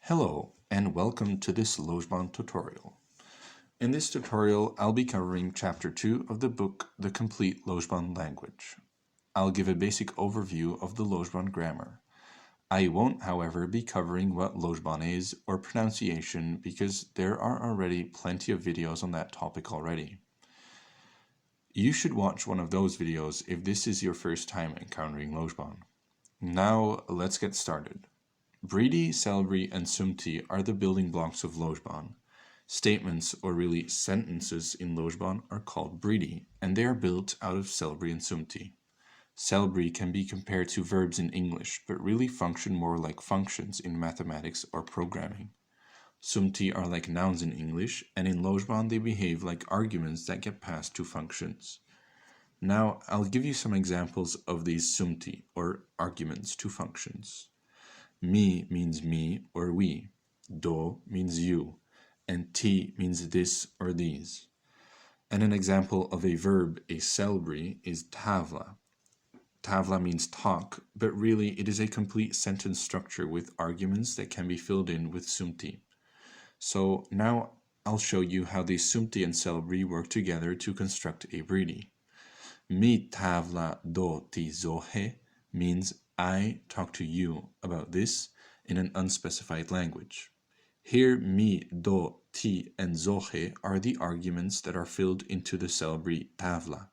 Hello and welcome to this Lojban tutorial. In this tutorial, I'll be covering Chapter 2 of the book The Complete Lojban Language. I'll give a basic overview of the Lojban grammar. I won't, however, be covering what Lojban is or pronunciation because there are already plenty of videos on that topic already. You should watch one of those videos if this is your first time encountering Lojban. Now, let's get started. Bridi, Celebrity, and Sumti are the building blocks of Lojban. Statements, or really sentences in Lojban, are called Bridi, and they are built out of Celebrity and Sumti. Celebrity can be compared to verbs in English, but really function more like functions in mathematics or programming. Sumti are like nouns in English, and in Lojban they behave like arguments that get passed to functions. Now, I'll give you some examples of these Sumti, or arguments to functions. Mi means me or we, do means you, and ti means this or these. And an example of a verb, a celebrity, is tavla. Tavla means talk, but really it is a complete sentence structure with arguments that can be filled in with sumti. So now I'll show you how the sumti and celebrity work together to construct a bridi. Mi tavla do ti zohe means I talk to you about this in an unspecified language. Here, mi, do, ti, and zohe are the arguments that are filled into the celebrity tavla.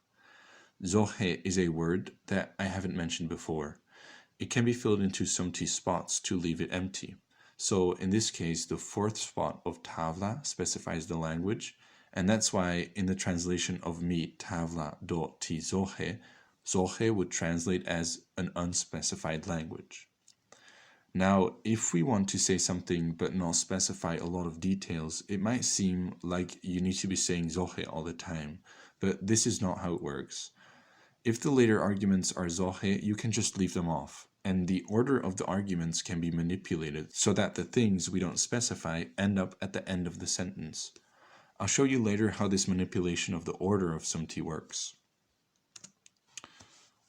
Zohe is a word that I haven't mentioned before. It can be filled into sumti spots to leave it empty. So in this case, the fourth spot of tavla specifies the language, and that's why in the translation of mi, tavla, do, ti, zohe, zohe would translate as an unspecified language. Now, if we want to say something but not specify a lot of details, it might seem like you need to be saying zohe all the time, but this is not how it works. If the later arguments are zohe, you can just leave them off, and the order of the arguments can be manipulated so that the things we don't specify end up at the end of the sentence. I'll show you later how this manipulation of the order of sumti works.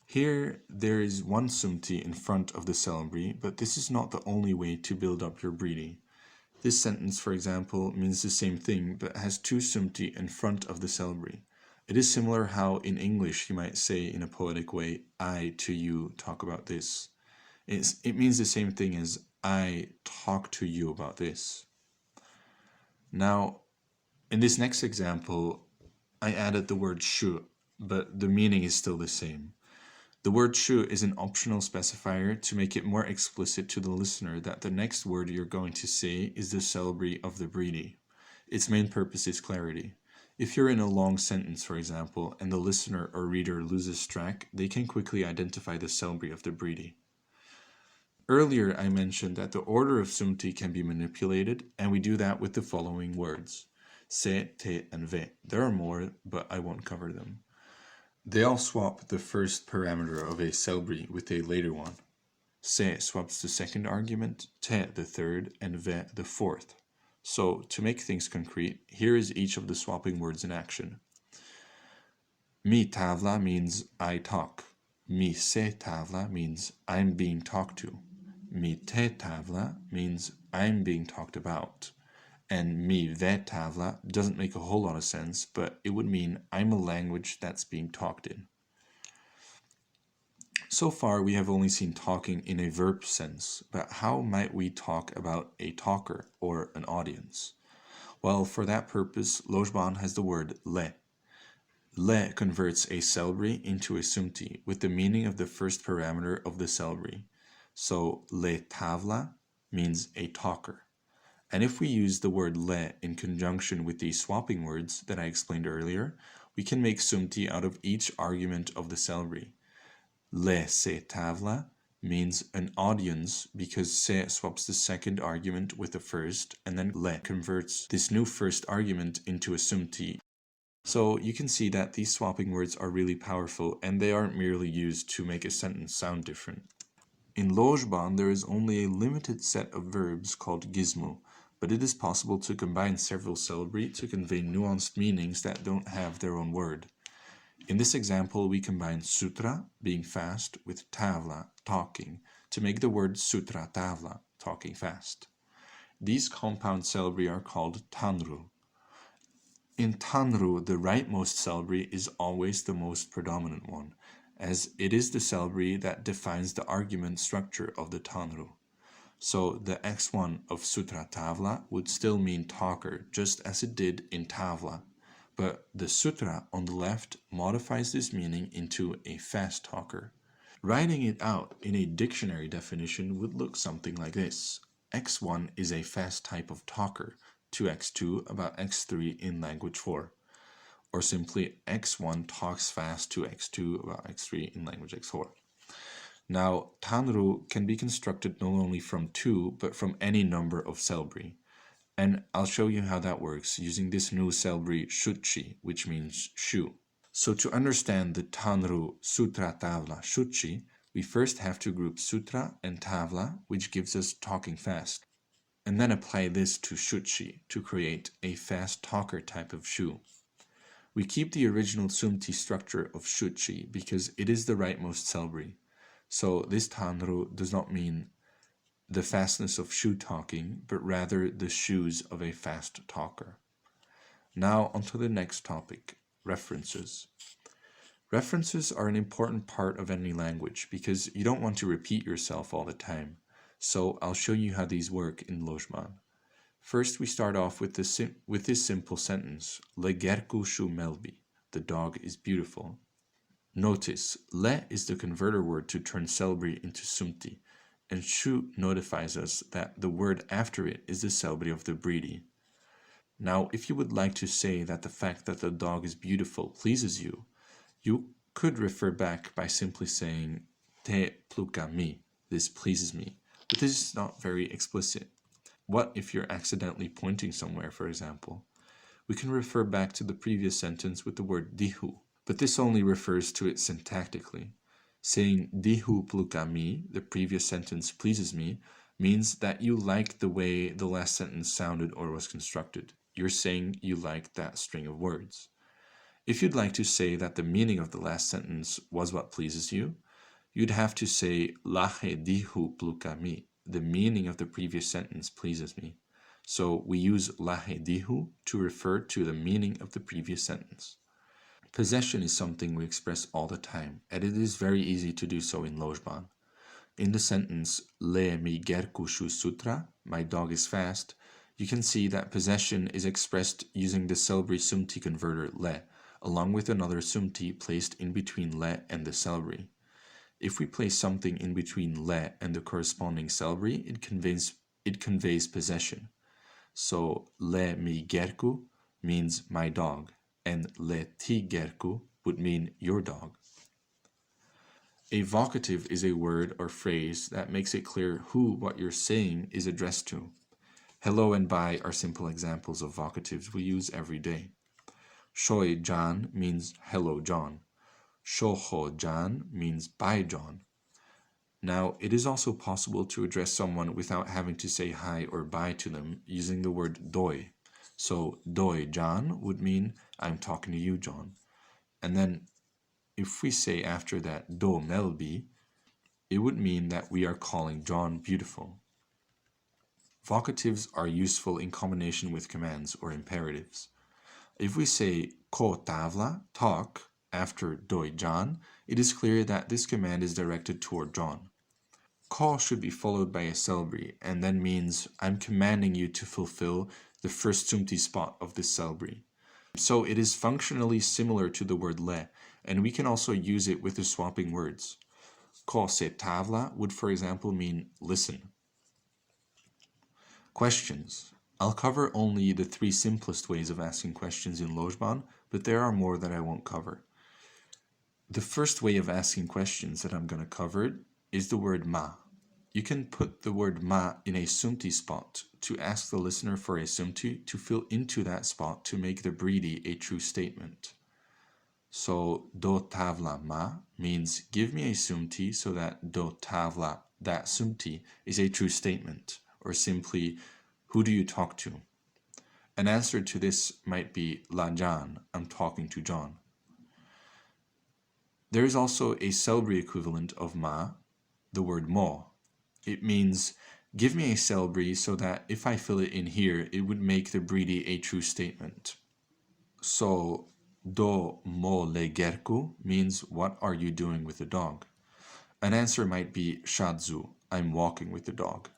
Here, there is one sumti in front of the celebrity, but this is not the only way to build up your bridi. This sentence, for example, means the same thing, but has two sumti in front of the celebrity. It is similar how in English you might say in a poetic way, I to you talk about this. It means the same thing as I talk to you about this. Now, in this next example, I added the word shu, but the meaning is still the same. The word shu is an optional specifier to make it more explicit to the listener that the next word you're going to say is the celebrity of the bridi. Its main purpose is clarity. If you're in a long sentence, for example, and the listener or reader loses track, they can quickly identify the celebrity of the bridi. Earlier, I mentioned that the order of sumti can be manipulated, and we do that with the following words: se, te, and ve. There are more, but I won't cover them. They all swap the first parameter of a celebrity with a later one. Se swaps the second argument, te the third, and ve the fourth. So, to make things concrete, here is each of the swapping words in action. Mi tavla means I talk. Mi se tavla means I'm being talked to. Mi te tavla means I'm being talked about. And mi ve tavla doesn't make a whole lot of sense, but it would mean I'm a language that's being talked in. So far, we have only seen talking in a verb sense, but how might we talk about a talker or an audience? Well, for that purpose, Lojban has the word le. Le converts a celebrity into a sumti with the meaning of the first parameter of the celebrity. So, le tavla means a talker. And if we use the word le in conjunction with the swapping words that I explained earlier, we can make sumti out of each argument of the celebrity. Le se tavla means an audience because se swaps the second argument with the first, and then le converts this new first argument into a sumti. So you can see that these swapping words are really powerful, and they aren't merely used to make a sentence sound different. In Lojban, there is only a limited set of verbs called gizmo, but it is possible to combine several celebrity to convey nuanced meanings that don't have their own word. In this example, we combine sutra, being fast, with tavla, talking, to make the word sutra tavla, talking fast. These compound syllabary are called tanru. In tanru, the rightmost syllabary is always the most predominant one, as it is the syllabary that defines the argument structure of the tanru. So the X1 of sutra tavla would still mean talker, just as it did in tavla, but the sutra on the left modifies this meaning into a fast talker. Writing it out in a dictionary definition would look something like this. X1 is a fast type of talker, to X2 about X3 in language 4. Or simply X1 talks fast to X2 about X3 in language X4. Now, tanru can be constructed not only from two, but from any number of syllabary. And I'll show you how that works using this new syllabary shuchi, which means shoe. So to understand the tanru sutra tavla shuchi, we first have to group sutra and tavla, which gives us talking fast, and then apply this to shuchi to create a fast talker type of shoe. We keep the original sumti structure of shuchi because it is the rightmost syllabary. So this tanru does not mean the fastness of shoe talking, but rather the shoes of a fast talker. Now onto the next topic, references. References are an important part of any language because you don't want to repeat yourself all the time. So I'll show you how these work in Lojban. First, we start off with this simple sentence, Le gerku shu melbi, the dog is beautiful. Notice, le is the converter word to turn syllabary into sumti, and shu notifies us that the word after it is the syllabary of the breedy. Now, if you would like to say that the fact that the dog is beautiful pleases you, you could refer back by simply saying te pluka mi, this pleases me, but this is not very explicit. What if you're accidentally pointing somewhere, for example? We can refer back to the previous sentence with the word dihu, but this only refers to it syntactically. Saying dihu pluka mi, the previous sentence pleases me, means that you like the way the last sentence sounded or was constructed. You're saying you like that string of words. If you'd like to say that the meaning of the last sentence was what pleases you, you'd have to say lahe dihu pluka mi, the meaning of the previous sentence pleases me. So we use lahe dihu to refer to the meaning of the previous sentence. Possession is something we express all the time, and it is very easy to do so in Lojban. In the sentence Le mi gerku shu sutra, my dog is fast, you can see that possession is expressed using the syllabary sumti converter le, along with another sumti placed in between le and the syllabary. If we place something in between le and the corresponding syllabary, it conveys possession. So le mi gerku means my dog, and le ti gerku would mean your dog. A vocative is a word or phrase that makes it clear who what you're saying is addressed to. Hello and bye are simple examples of vocatives we use every day. Shoi Jan means hello John. Shoho Jan means bye John. Now, it is also possible to address someone without having to say hi or bye to them using the word doi. So, doi John would mean I'm talking to you, John. And then, if we say after that do melbi, it would mean that we are calling John beautiful. Vocatives are useful in combination with commands or imperatives. If we say ko tavla, talk, after doi John, it is clear that this command is directed toward John. Ko should be followed by a syllabary and then means I'm commanding you to fulfill the first sumti spot of this syllabary. So it is functionally similar to the word le, and we can also use it with the swapping words. Ko se tavla would, for example, mean listen. Questions. I'll cover only the three simplest ways of asking questions in Lojban, but there are more that I won't cover. The first way of asking questions that I'm going to cover is the word ma. You can put the word ma in a sumti spot to ask the listener for a sumti to fill into that spot to make the breedy a true statement. So, do tavla ma means give me a sumti so that do tavla, that sumti, is a true statement, or simply, who do you talk to? An answer to this might be la Jan, I'm talking to John. There is also a syllabary equivalent of ma, the word mo. It means Give me a celery so that if I fill it in here, it would make the breedy a true statement. So, do mo legerku means what are you doing with the dog? An answer might be shadzu, I'm walking with the dog.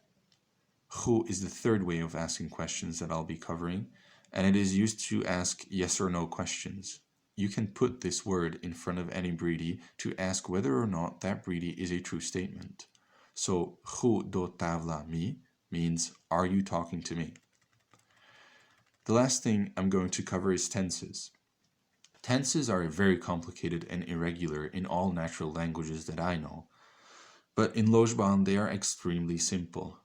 Who is the third way of asking questions that I'll be covering, and it is used to ask yes or no questions. You can put this word in front of any breedy to ask whether or not that breedy is a true statement. So, who do tavla mi means are you talking to me? The last thing I'm going to cover is tenses. Tenses are very complicated and irregular in all natural languages that I know, but in Lojban they are extremely simple.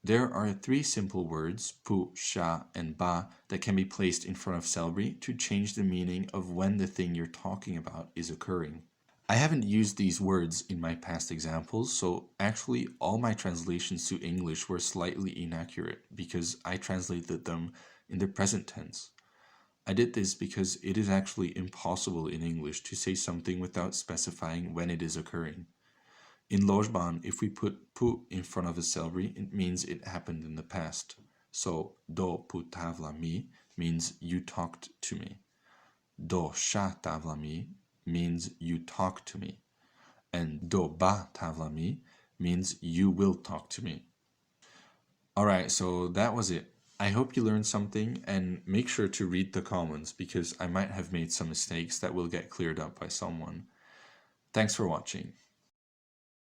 There are 3 simple words, pu, sha, and ba, that can be placed in front of celery to change the meaning of when the thing you're talking about is occurring. I haven't used these words in my past examples, so actually all my translations to English were slightly inaccurate because I translated them in the present tense. I did this because it is actually impossible in English to say something without specifying when it is occurring. In Lojban, if we put pu in front of a celery, it means it happened in the past. So, do pu tavla mi means you talked to me. Do sha tavla mi means you talk to me. And do ba tavla mi means you will talk to me. Alright, so that was it. I hope you learned something, and make sure to read the comments because I might have made some mistakes that will get cleared up by someone. Thanks for watching.